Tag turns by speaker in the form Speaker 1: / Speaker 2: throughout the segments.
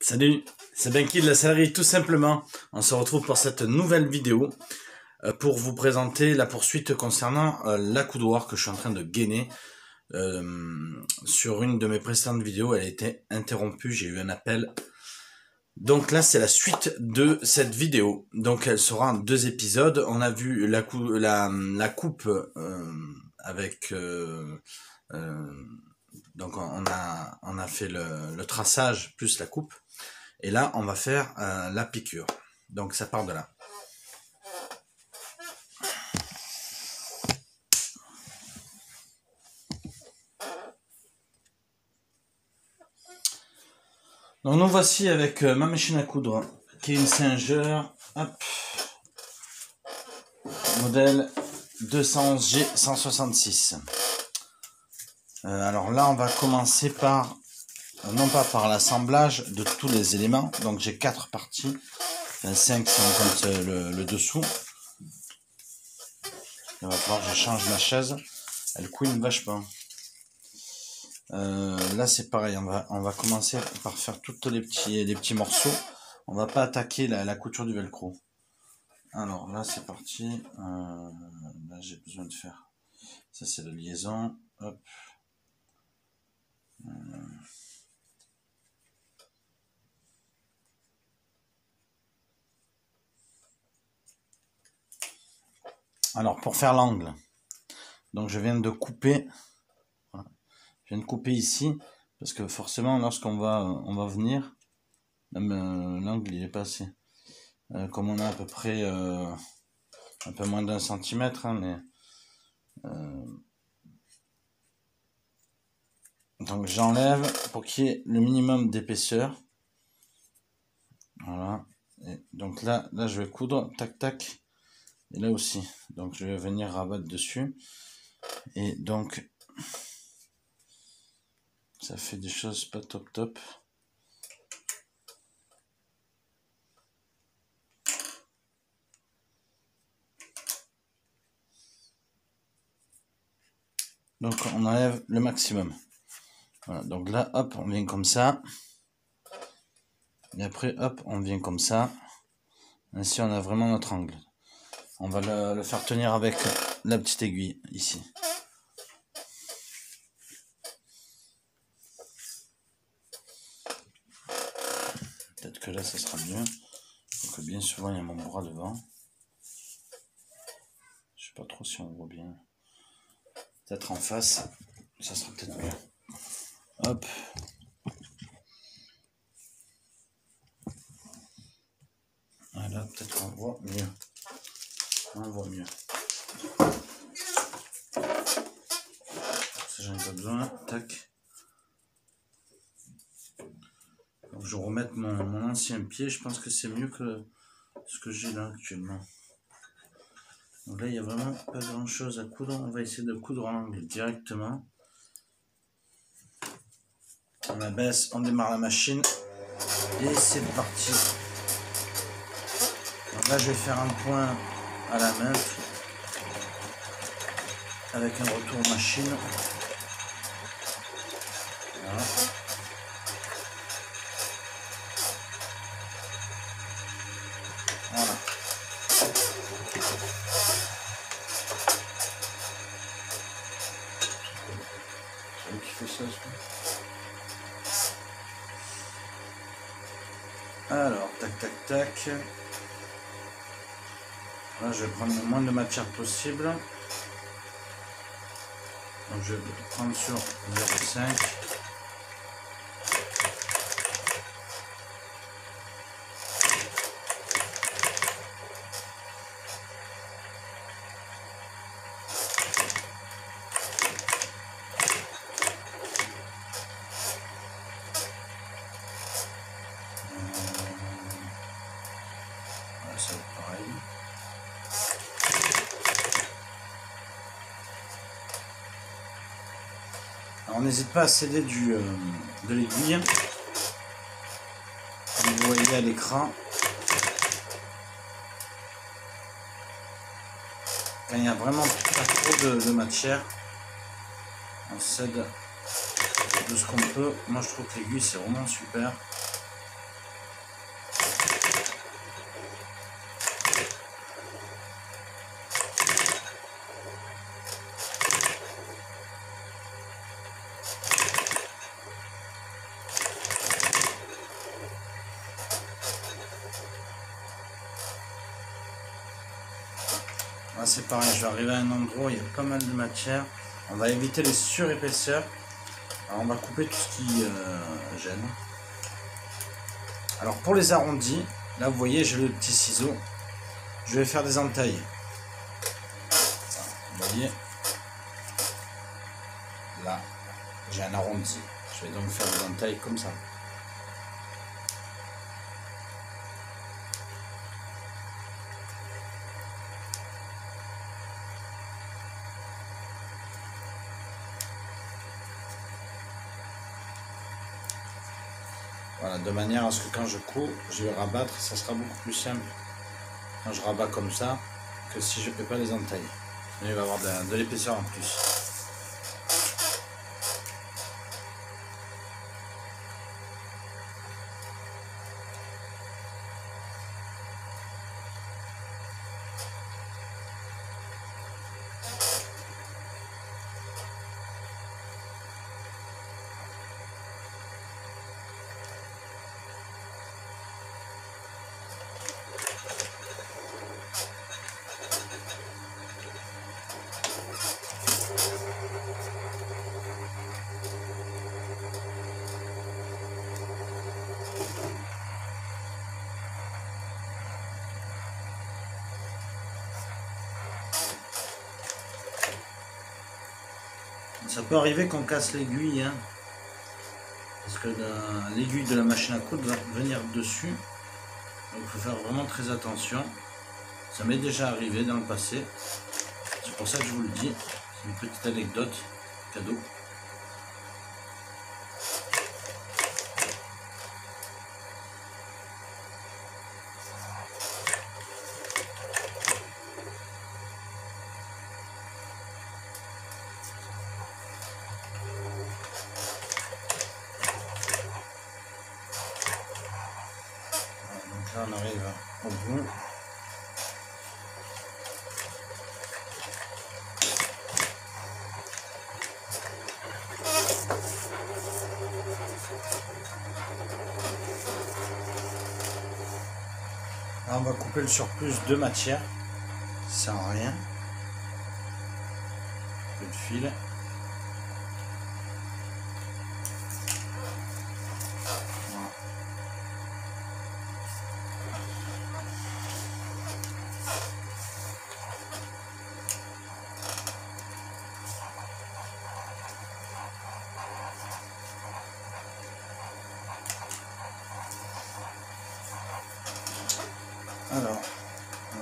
Speaker 1: Salut, c'est Benki de la sellerie tout simplement. On se retrouve pour cette nouvelle vidéo pour vous présenter la poursuite concernant l'accoudoir que je suis en train de gainer. Sur une de mes précédentes vidéos, elle a été interrompue, j'ai eu un appel. Donc là, c'est la suite de cette vidéo. Donc elle sera en 2 épisodes. On a vu la coupe avec... donc on a fait le traçage plus la coupe. Et là, on va faire la piqûre. Donc ça part de là. Donc nous voici avec ma machine à coudre, qui est une Singer, hop, modèle 211G166. Alors là, on va commencer par, non pas par l'assemblage de tous les éléments. Donc j'ai 4 parties, enfin 5 si on compte le dessous. Il va falloir que je change ma chaise, elle couine vachement. Là c'est pareil, on va commencer par faire tous les petits morceaux. On va pas attaquer la couture du velcro. Alors là c'est parti. Là j'ai besoin de faire, ça c'est la liaison, hop. Alors pour faire l'angle, donc je viens de couper, voilà. Je viens de couper ici, parce que forcément lorsqu'on va venir, même l'angle il est pas assez. Comme on a à peu près un peu moins d'1 centimètre, hein, mais donc j'enlève pour qu'il y ait le minimum d'épaisseur. Voilà. Et donc là je vais coudre, tac tac. Et là aussi, donc je vais venir rabattre dessus, et donc ça fait des choses pas top. Donc on enlève le maximum. Voilà, donc là hop, on vient comme ça, et après hop, on vient comme ça. Ainsi on a vraiment notre angle. On va le faire tenir avec la petite aiguille ici. Peut-être que là ça sera mieux. Donc bien souvent il y a mon bras devant. Je sais pas trop si on voit bien. Peut-être en face, ça sera peut-être mieux. Hop. Voilà, peut-être qu'on voit mieux. On voit mieux. Ça j'en ai pas besoin. Tac. Donc je vais remettre mon ancien pied. Je pense que c'est mieux que ce que j'ai là actuellement. Donc là il n'y a vraiment pas grand chose à coudre. On va essayer de coudre en angle directement. On abaisse, on démarre la machine. Et c'est parti. Donc là je vais faire un point à la main avec un retour machine. Voilà. Voilà. C'est lui qui fait ça, alors, tac. Là, je vais prendre le moins de matière possible. Donc, je vais prendre sur 0,5. Ça va être pareil. Alors n'hésite pas à céder de l'aiguille, comme vous voyez à l'écran. Quand il n'y a vraiment pas trop de matière, on cède de ce qu'on peut. Moi je trouve que l'aiguille c'est vraiment super. Là c'est pareil, je vais arriver à un endroit où il y a pas mal de matière. On va éviter les surépaisseurs. Alors on va couper tout ce qui gêne. Alors pour les arrondis, là vous voyez j'ai le petit ciseau. Je vais faire des entailles. Vous voyez, là j'ai un arrondi. Je vais donc faire des entailles comme ça. Voilà, de manière à ce que quand je couds, je vais rabattre, ça sera beaucoup plus simple quand je rabats comme ça que si je ne fais pas les entailles. Il va y avoir de l'épaisseur en plus. Ça peut arriver qu'on casse l'aiguille, hein, parce que l'aiguille de la machine à coudre va venir dessus. Donc il faut faire vraiment très attention. Ça m'est déjà arrivé dans le passé. C'est pour ça que je vous le dis. C'est une petite anecdote, cadeau. Là on arrive au bout. Là on va couper le surplus de matière. Ça sert à rien. Un peu de fil. Alors, on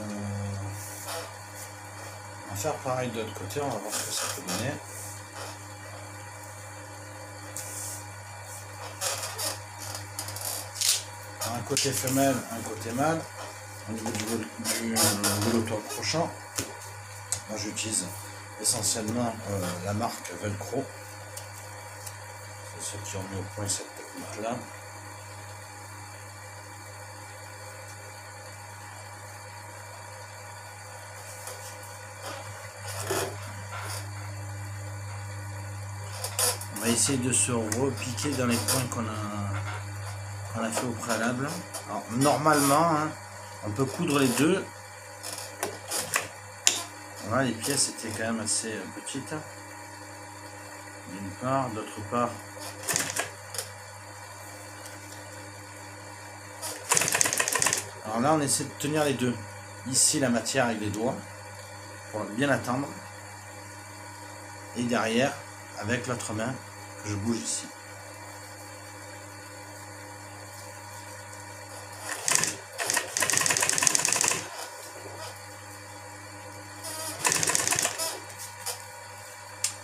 Speaker 1: va faire pareil de l'autre côté, on va voir ce que ça peut donner. Alors, un côté femelle, un côté mâle, au niveau du velours accrochant. Moi j'utilise essentiellement la marque Velcro. C'est ceux qui ont mis au point cette technique là. On va essayer de se repiquer dans les points qu'on a fait au préalable. Alors, normalement, hein, on peut coudre les deux. Voilà, les pièces étaient quand même assez petites. D'une part, d'autre part. Alors là, on essaie de tenir les deux. Ici, la matière avec les doigts, pour bien la tendre. Et derrière, avec l'autre main, je bouge ici.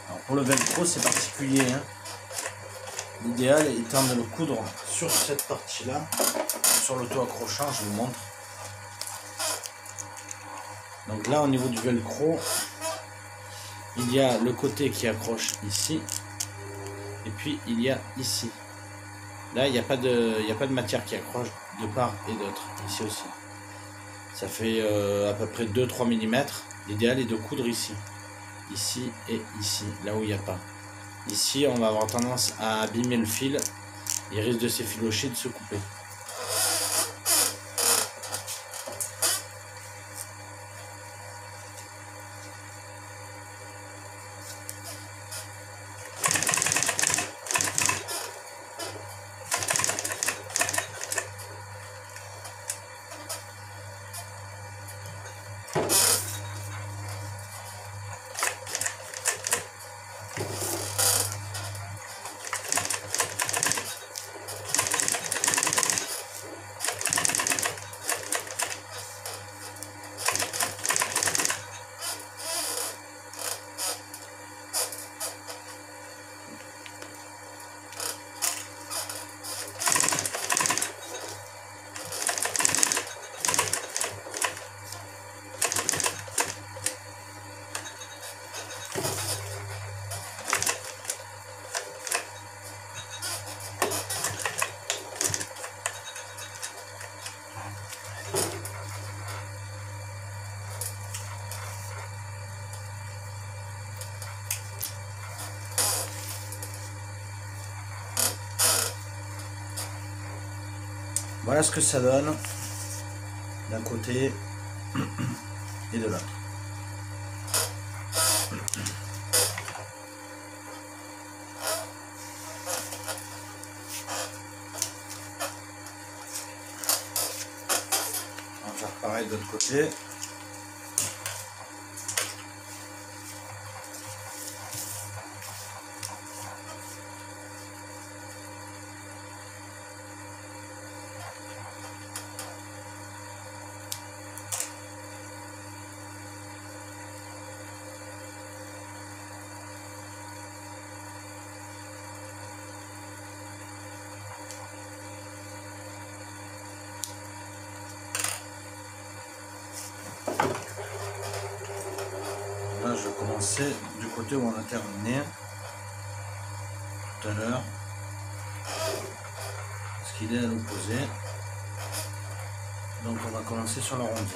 Speaker 1: Alors pour le velcro, c'est particulier, hein. L'idéal étant de le coudre sur cette partie-là, sur l'auto-accrochant, je vous montre. Donc là, au niveau du velcro, il y a le côté qui accroche ici. Et puis il y a ici. Là, il n'y a pas de matière qui accroche de part et d'autre. Ici aussi. Ça fait à peu près 2-3 mm. L'idéal est de coudre ici. Ici et ici. Là où il n'y a pas. Ici, on va avoir tendance à abîmer le fil. Il risque de s'effilocher, de se couper. Voilà ce que ça donne d'un côté et de l'autre. On va faire pareil de l'autre côté. Là, je vais commencer du côté où on a terminé tout à l'heure, parce qu'il est à l'opposé. Donc on va commencer sur l'arrondi.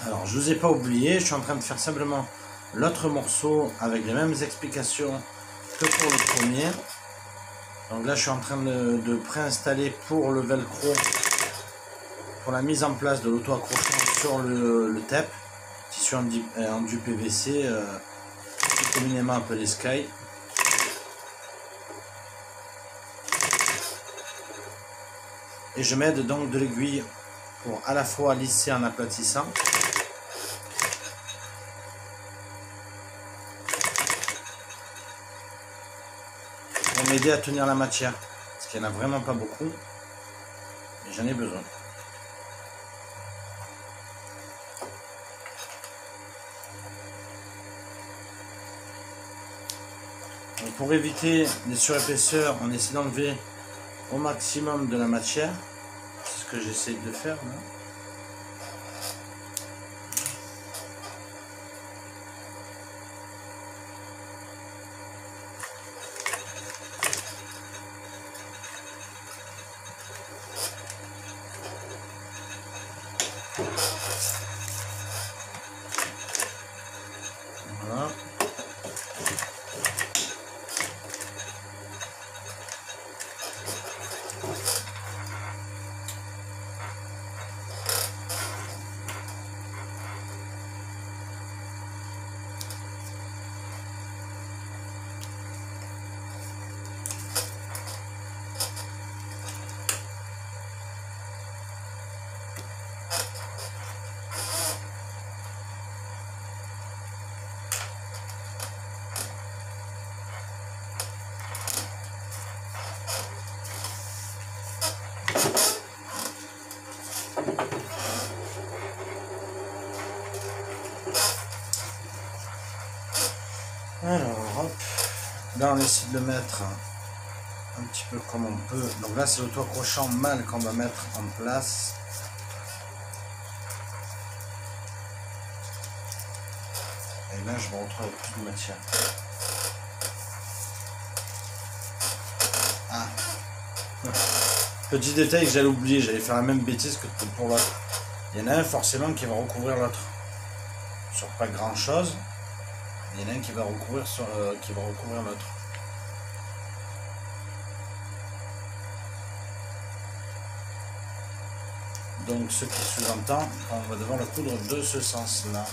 Speaker 1: Alors, je ne vous ai pas oublié, je suis en train de faire simplement l'autre morceau avec les mêmes explications que pour le premier. Donc là, je suis en train de préinstaller pour le velcro, pour la mise en place de l'auto-accrochement sur le TEP, tissu enduit PVC, plus communément appelé Sky. Et je m'aide donc de l'aiguille pour à la fois lisser en aplatissant, pour m'aider à tenir la matière, parce qu'il n'y en a vraiment pas beaucoup, mais j'en ai besoin. Donc pour éviter les surépaisseurs, on essaie d'enlever au maximum de la matière, c'est ce que j'essaie de faire là. Voilà. Alors, hop, là on essaie de le mettre un petit peu comme on peut. Donc là c'est l'auto-accrochant mâle qu'on va mettre en place. Et là je me retrouve avec plus de matière. Ah. Petit détail que j'allais oublier, j'allais faire la même bêtise que pour l'autre. Il y en a un forcément qui va recouvrir l'autre. Sur pas grand chose. Il y en a un qui va recouvrir l'autre. Donc ce qui sous-entend qu'on va devoir le coudre de ce sens-là.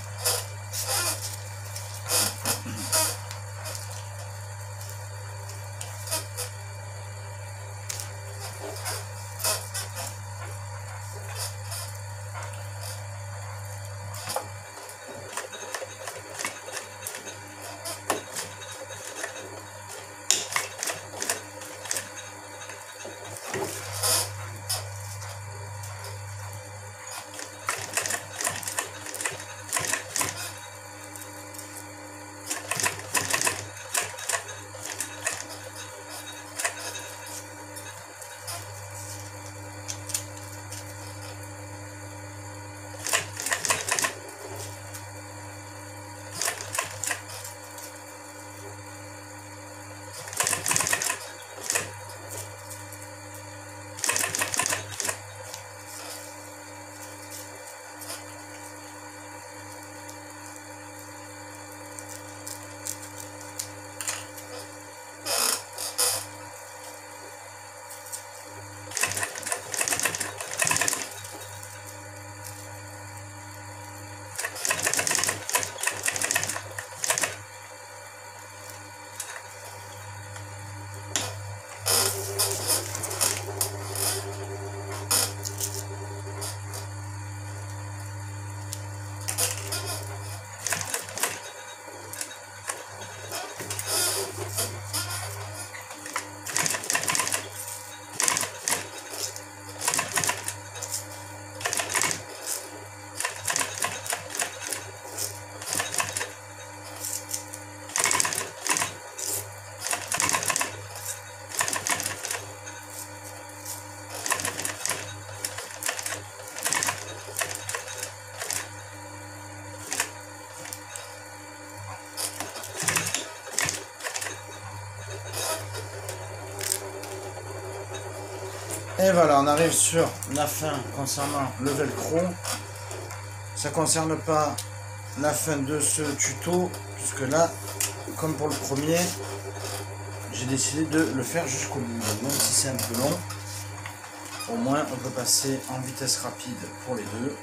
Speaker 1: Et voilà, on arrive sur la fin concernant le velcro. Ça ne concerne pas la fin de ce tuto, puisque là, comme pour le premier, j'ai décidé de le faire jusqu'au bout. Donc même si c'est un peu long, au moins on peut passer en vitesse rapide pour les deux.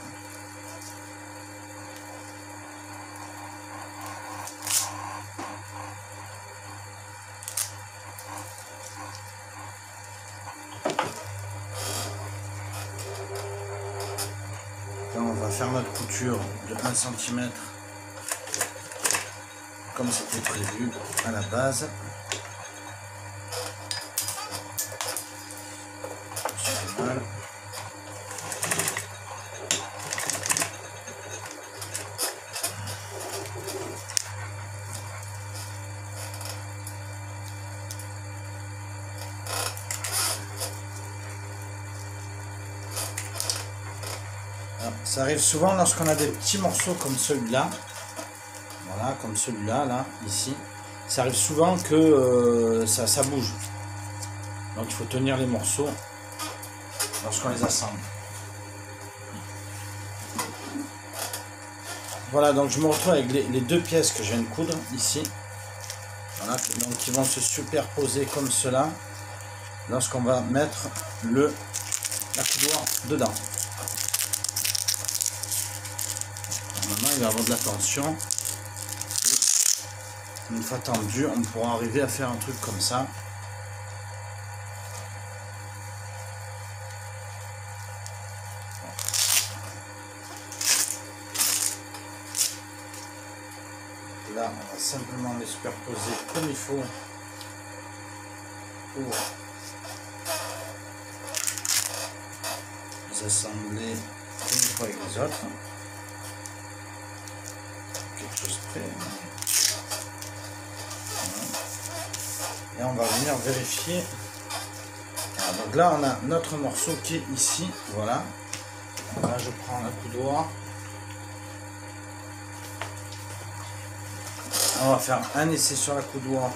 Speaker 1: Là, on va faire notre couture de 1 cm comme c'était prévu à la base. C'est pas mal. Ça arrive souvent lorsqu'on a des petits morceaux comme celui-là. Voilà, comme celui-là, là, ici. Ça arrive souvent que ça bouge. Donc il faut tenir les morceaux lorsqu'on les assemble. Voilà, donc je me retrouve avec les deux pièces que je viens de coudre ici. Voilà, donc ils vont se superposer comme cela lorsqu'on va mettre la coudoir dedans. Maintenant, il va y avoir de la tension. Une fois tendu, on pourra arriver à faire un truc comme ça. Là, on va simplement les superposer comme il faut pour les assembler comme il faut avec les autres. Quelque chose près. Et on va venir vérifier. Voilà, donc là, on a notre morceau qui est ici. Voilà. Donc là, je prends la coudoir. On va faire un essai sur la coudoir.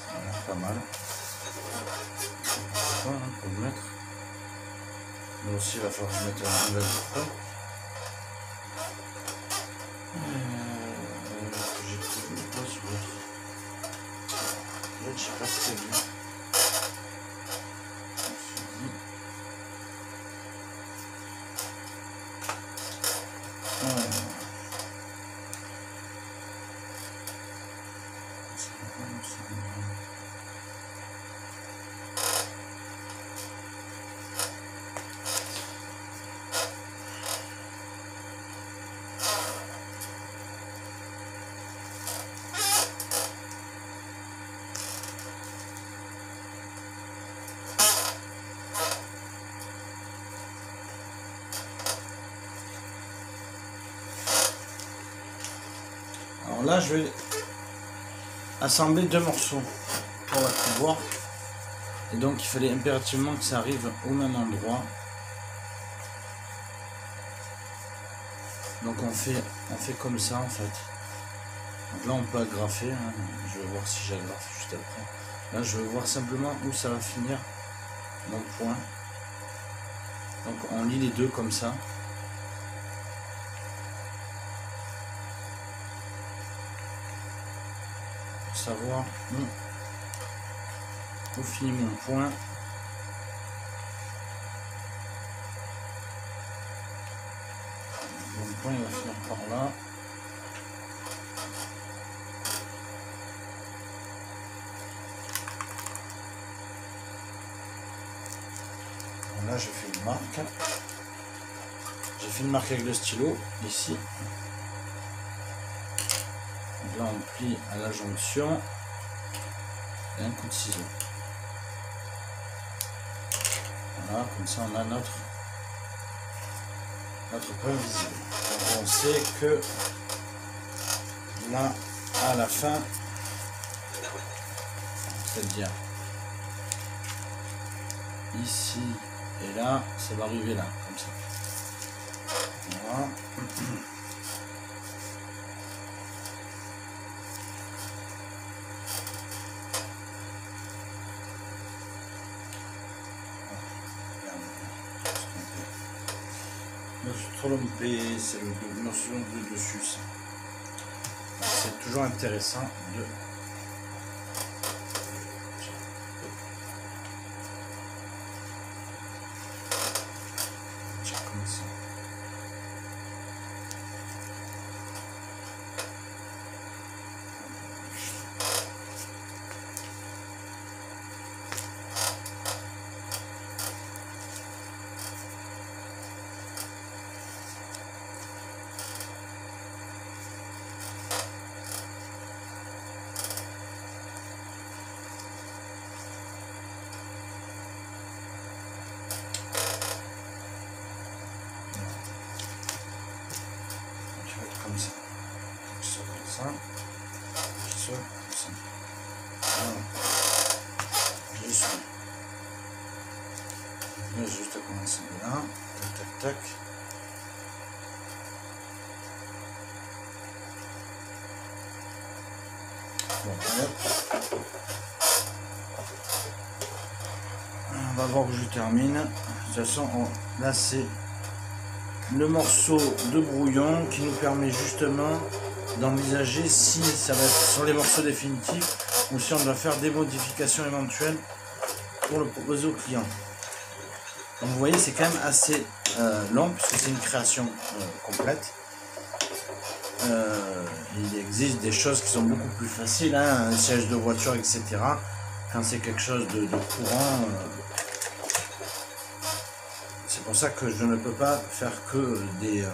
Speaker 1: Ça a l'air pas mal. Voilà, pour le mettre. Moi aussi, il va falloir que je mette un velcro. J'ai trouvé quoi sur l'autre. L'autre, je sais pas ce qu'il y a. Alors là, je vais assembler deux morceaux pour la coudoir. Et donc, il fallait impérativement que ça arrive au même endroit. Donc, on fait comme ça, en fait. Donc là, on peut agrafer. Hein. Je vais voir si j'agrafe juste après. Là, je vais voir simplement où ça va finir mon point. Donc, on lie les deux comme ça. Savoir où finit mon point. Mon point il va finir par là. Là je fais une marque. J'ai fait une marque avec le stylo ici. Donc là on plie à la jonction et un coup de ciseau. Voilà, comme ça on a notre point visible. Donc on sait que là à la fin, c'est-à-dire ici et là, ça va arriver là, comme ça. Voilà. trompé, c'est le morceau de dessus. C'est toujours intéressant de... Tiens, comme ça. Comme ça, comme ça, comme ça. Voilà. Je suis. Je vais juste commencer de là. Tac, tac, tac. Bon, hop. On va voir où je termine. De toute façon, là c'est le morceau de brouillon qui nous permet justement d'envisager si ça va être sur les morceaux définitifs ou si on doit faire des modifications éventuelles pour le proposer au client. Donc vous voyez, c'est quand même assez long puisque c'est une création complète. Il existe des choses qui sont beaucoup plus faciles, hein, un siège de voiture, etc. Quand c'est quelque chose de courant, c'est pour ça que je ne peux pas faire que des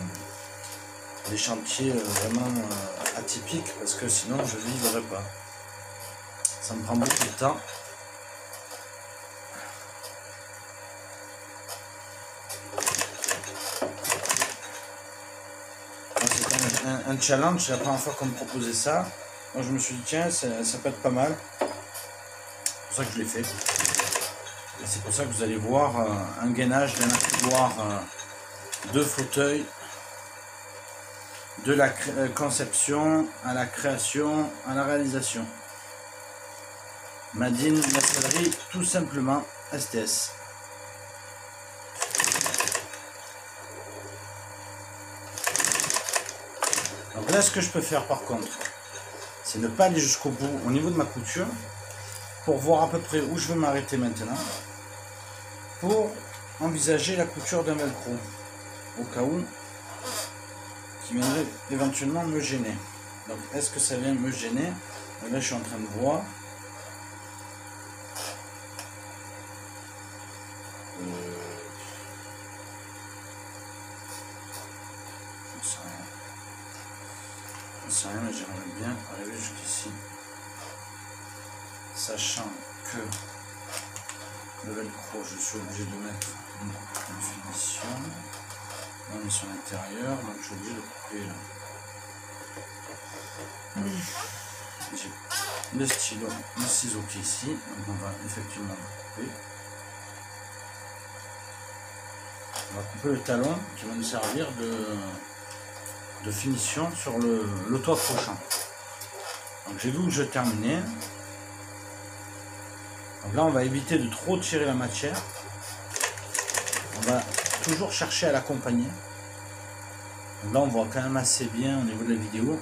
Speaker 1: chantiers vraiment atypiques, parce que sinon je ne vivrai pas. Ça me prend beaucoup de temps. C'était un challenge, c'est la première fois qu'on me proposait ça. Moi je me suis dit tiens, ça peut être pas mal. C'est pour ça que je l'ai fait. Et c'est pour ça que vous allez voir un gainage d'un accoudoir de fauteuil, de la conception à la création, à la réalisation. Madine Macellerie, tout simplement STS. Donc là, ce que je peux faire par contre, c'est ne pas aller jusqu'au bout au niveau de ma couture, pour voir à peu près où je veux m'arrêter maintenant, pour envisager la couture d'un velcro, au cas où, qui viendrait éventuellement me gêner. Donc est-ce que ça vient me gêner? Là je suis en train de voir. Je sais rien, mais j'aimerais bien arriver jusqu'ici, sachant que le velcro je suis obligé de mettre une finition. Là on est sur l'intérieur, donc je suis obligé de couper là. J'ai le stylo, le ciseau qui est ici, donc on va effectivement couper. On va couper le talon qui va nous servir de finition sur le toit prochain. Donc j'ai vu où je terminais. Donc là on va éviter de trop tirer la matière. On va toujours chercher à l'accompagner. Là on voit quand même assez bien au niveau de la vidéo.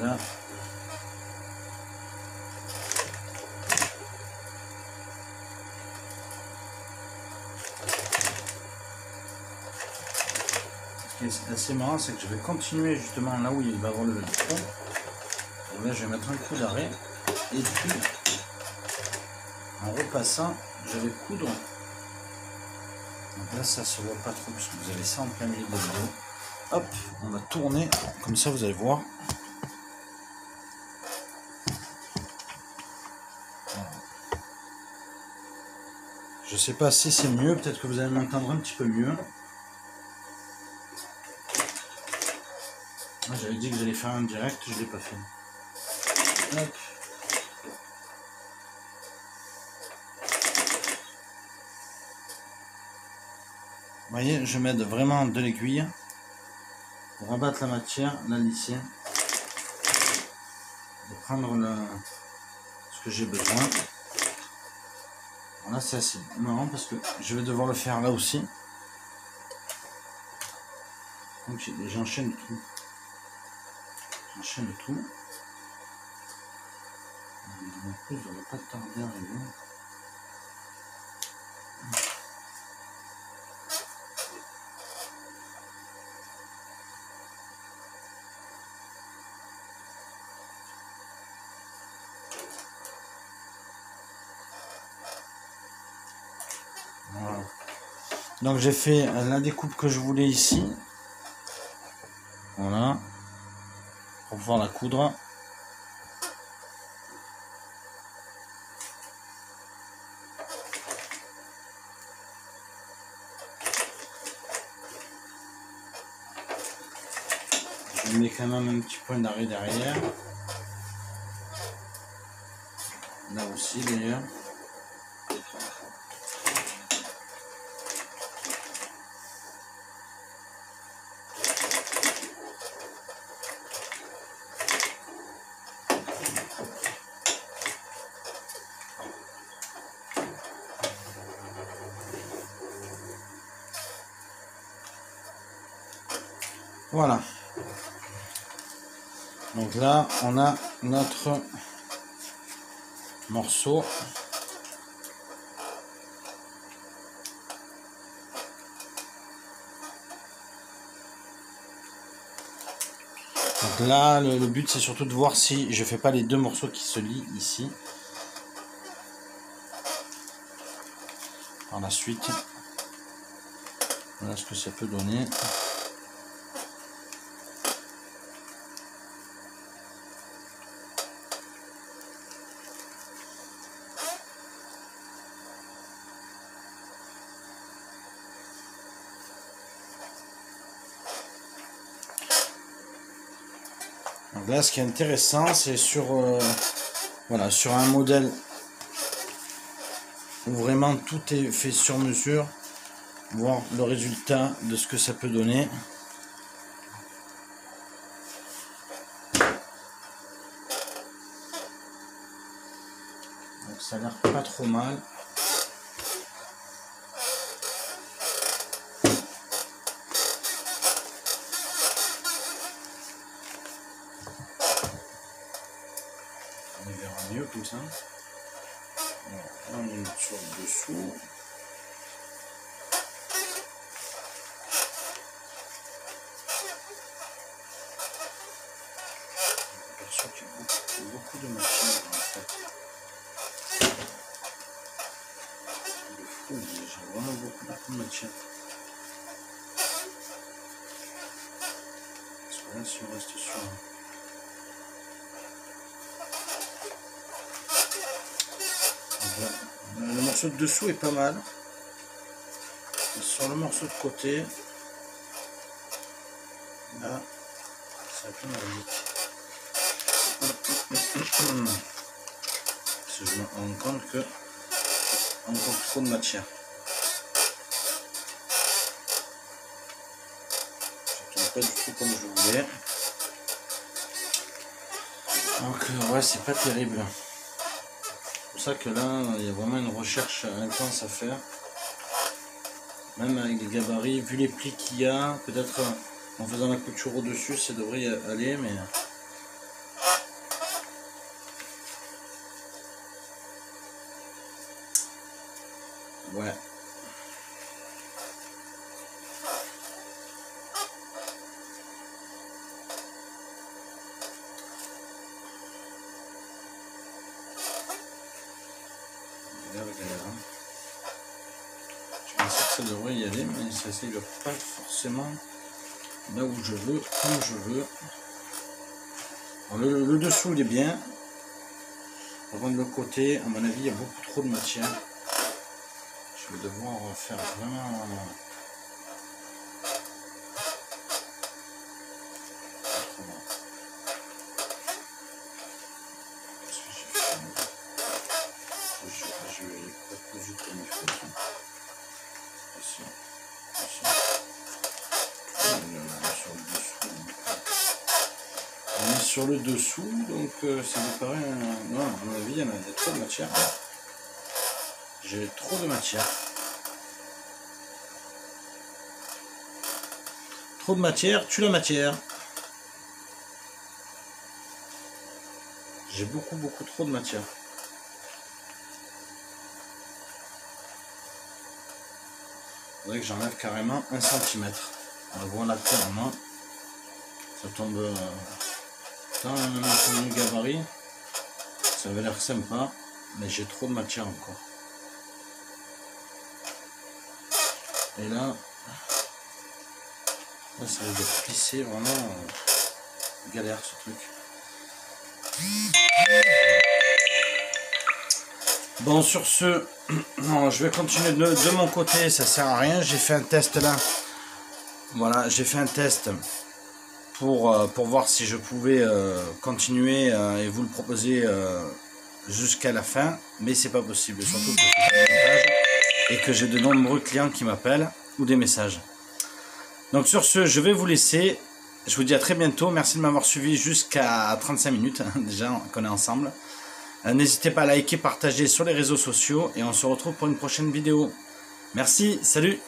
Speaker 1: Là, ce qui est assez marrant, c'est que je vais continuer justement là où il va avoir le velcro. Donc là, je vais mettre un coup d'arrêt et puis en repassant, je vais coudre. Donc là, ça se voit pas trop puisque vous avez ça en plein milieu de la vidéo. Hop, on va tourner comme ça, vous allez voir. Je sais pas si c'est mieux, peut-être que vous allez m'entendre un petit peu mieux. J'avais dit que j'allais faire un direct, je ne l'ai pas fait. Hop. voyez, je m'aide vraiment de l'aiguille pour rabattre la matière, la lisser, de prendre ce que j'ai besoin. Là c'est assez marrant parce que je vais devoir le faire là aussi. Donc j'enchaîne tout. J'enchaîne tout. En plus, je n'aurai pas tarder à arriver. Voilà. Donc j'ai fait la découpe que je voulais ici. Voilà. Pour pouvoir la coudre. Je mets quand même un petit point d'arrêt derrière. Là aussi d'ailleurs. Voilà. Donc là, on a notre morceau. Donc là, le but, c'est surtout de voir si je fais pas les deux morceaux qui se lient ici. Par la suite, voilà ce que ça peut donner. Donc là, ce qui est intéressant, c'est sur, voilà, sur un modèle où vraiment tout est fait sur mesure, voir le résultat de ce que ça peut donner. Donc ça a l'air pas trop mal. On verra mieux comme ça. Voilà, là on est sur le dessous. Je suis sûr qu'il y a beaucoup de matière en fait. Le fou, j'ai vraiment beaucoup de matière. Parce que là, si on reste sur le morceau de dessous est pas mal. Et sur le morceau de côté, là, c'est un peu merdique. Parce que je me rends compte que encore trop de matière. Ça tourne pas du tout comme je voulais. Donc ouais, c'est pas terrible. C'est pour ça que là, il y a vraiment une recherche intense à faire. Même avec les gabarits, vu les plis qu'il y a, peut-être en faisant la couture au-dessus, ça devrait y aller, mais... Ouais. Je pensais que ça devrait y aller, mais ça ne va pas forcément là où je veux, comme je veux. Le dessous il est bien. Par contre le côté, à mon avis, il y a beaucoup trop de matière. Je vais devoir faire vraiment... Je vais pas cousu comme il faut. Ici. sur le dessous, donc ça me paraît... non, à mon avis, il y a trop de matière. J'ai trop de matière. Trop de matière, tue la matière. J'ai beaucoup trop de matière. Il faudrait que j'enlève carrément 1 cm. Voilà, clairement. Ça tombe dans le gabarit. Ça avait l'air sympa, mais j'ai trop de matière encore. Et là ça risque de plisser vraiment. Galère ce truc. Bon, sur ce, non, je vais continuer de mon côté, ça sert à rien. J'ai fait un test là. Voilà, j'ai fait un test pour voir si je pouvais continuer et vous le proposer jusqu'à la fin, mais c'est pas possible, surtout que je fais des montages et que j'ai de nombreux clients qui m'appellent ou des messages. Donc sur ce, je vais vous laisser. Je vous dis à très bientôt. Merci de m'avoir suivi jusqu'à 35 minutes, déjà qu'on est ensemble. N'hésitez pas à liker, partager sur les réseaux sociaux et on se retrouve pour une prochaine vidéo. Merci, salut!